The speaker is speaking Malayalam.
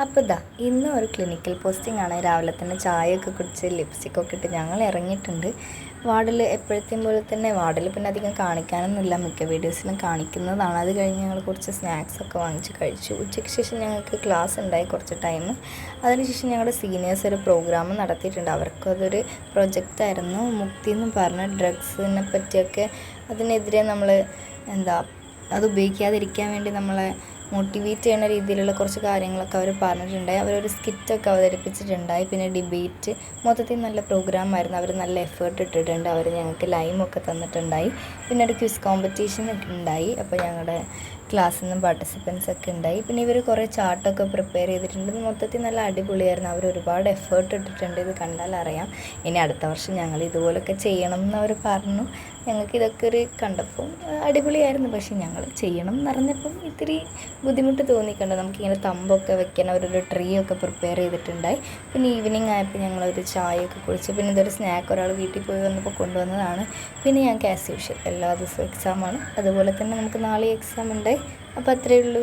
അപ്പോൾ ഇതാ ഇന്ന് ഒരു ക്ലിനിക്കൽ പോസ്റ്റിംഗ് ആണ്. രാവിലെ തന്നെ ചായയൊക്കെ കുടിച്ച് ലിപ്സ്റ്റിക്കൊക്കെ ഇട്ട് ഞങ്ങൾ ഇറങ്ങിയിട്ടുണ്ട്. വാർഡിൽ എപ്പോഴത്തെയും പോലെ തന്നെ വാർഡിൽ പിന്നെ അധികം കാണിക്കാനൊന്നുമില്ല, മിക്ക വീഡിയോസിലും കാണിക്കുന്നതാണ്. അത് കഴിഞ്ഞ് ഞങ്ങൾ കുറച്ച് സ്നാക്സൊക്കെ വാങ്ങിച്ച് കഴിച്ചു. ഉച്ചയ്ക്ക് ശേഷം ഞങ്ങൾക്ക് ക്ലാസ് ഉണ്ടായി കുറച്ച് ടൈം. അതിനുശേഷം ഞങ്ങളുടെ സീനിയേഴ്സ് ഒരു പ്രോഗ്രാം നടത്തിയിട്ടുണ്ട്. അവർക്കും അതൊരു പ്രൊജക്റ്റായിരുന്നു. മുക്തി എന്ന് പറഞ്ഞ ഡ്രഗ്സിനെ പറ്റിയൊക്കെ അതിനെതിരെ നമ്മൾ അത് ഉപയോഗിക്കാതിരിക്കാൻ വേണ്ടി നമ്മളെ മോട്ടിവേറ്റ് ചെയ്യുന്ന രീതിയിലുള്ള കുറച്ച് കാര്യങ്ങളൊക്കെ അവർ പറഞ്ഞിട്ടുണ്ടായി. അവരൊരു സ്കിറ്റൊക്കെ അവതരിപ്പിച്ചിട്ടുണ്ടായി. പിന്നെ ഡിബേറ്റ്, മൊത്തത്തിൽ നല്ല പ്രോഗ്രാമായിരുന്നു. അവർ നല്ല എഫേർട്ട് ഇട്ടിട്ടുണ്ട്. അവർ ഞങ്ങൾക്ക് ലൈമൊക്കെ തന്നിട്ടുണ്ടായി. പിന്നെ ഒരു ക്വിസ് കോമ്പറ്റീഷൻ ഉണ്ടായി. അപ്പോൾ ഞങ്ങളുടെ ക്ലാസ്സിൽ നിന്നും പാർട്ടിസിപ്പൻസ് ഒക്കെ ഉണ്ടായി. പിന്നെ ഇവർ കുറേ ചാർട്ടൊക്കെ പ്രിപ്പയർ ചെയ്തിട്ടുണ്ട്. മൊത്തത്തിൽ നല്ല അടിപൊളിയായിരുന്നു. അവർ ഒരുപാട് എഫേർട്ട് ഇട്ടിട്ടുണ്ട്. ഇത് കണ്ടാൽ അറിയാം. ഇനി അടുത്ത വർഷം ഞങ്ങൾ ഇതുപോലൊക്കെ ചെയ്യണം എന്ന് അവർ പറഞ്ഞു. ഞങ്ങൾക്ക് ഇതൊക്കെ ഒരു കണ്ടപ്പം അടിപൊളിയായിരുന്നു. പക്ഷേ ഞങ്ങൾ ചെയ്യണം എന്ന് പറഞ്ഞപ്പം ഇത്തിരി ബുദ്ധിമുട്ട് തോന്നിക്കണ്ട്. നമുക്കിങ്ങനെ തമ്പൊക്കെ വെക്കാൻ അവരൊരു ട്രീ ഒക്കെ പ്രിപ്പയർ ചെയ്തിട്ടുണ്ടായി. പിന്നെ ഈവനിങ് ആയപ്പോൾ ഞങ്ങളൊരു ചായയൊക്കെ കുടിച്ച് പിന്നെ ഇതൊരു സ്നാക്ക് ഒരാൾ വീട്ടിൽ പോയി വന്നപ്പോൾ കൊണ്ടുവന്നതാണ്. പിന്നെ ഞങ്ങൾക്ക് ആസ് യൂഷ്വൽ എല്ലാ ദിവസവും എക്സാമാണ്. അതുപോലെ തന്നെ നമുക്ക് നാളെ എക്സാം ഉണ്ടായി. അപ്പോൾ അത്രയേ ഉള്ളൂ.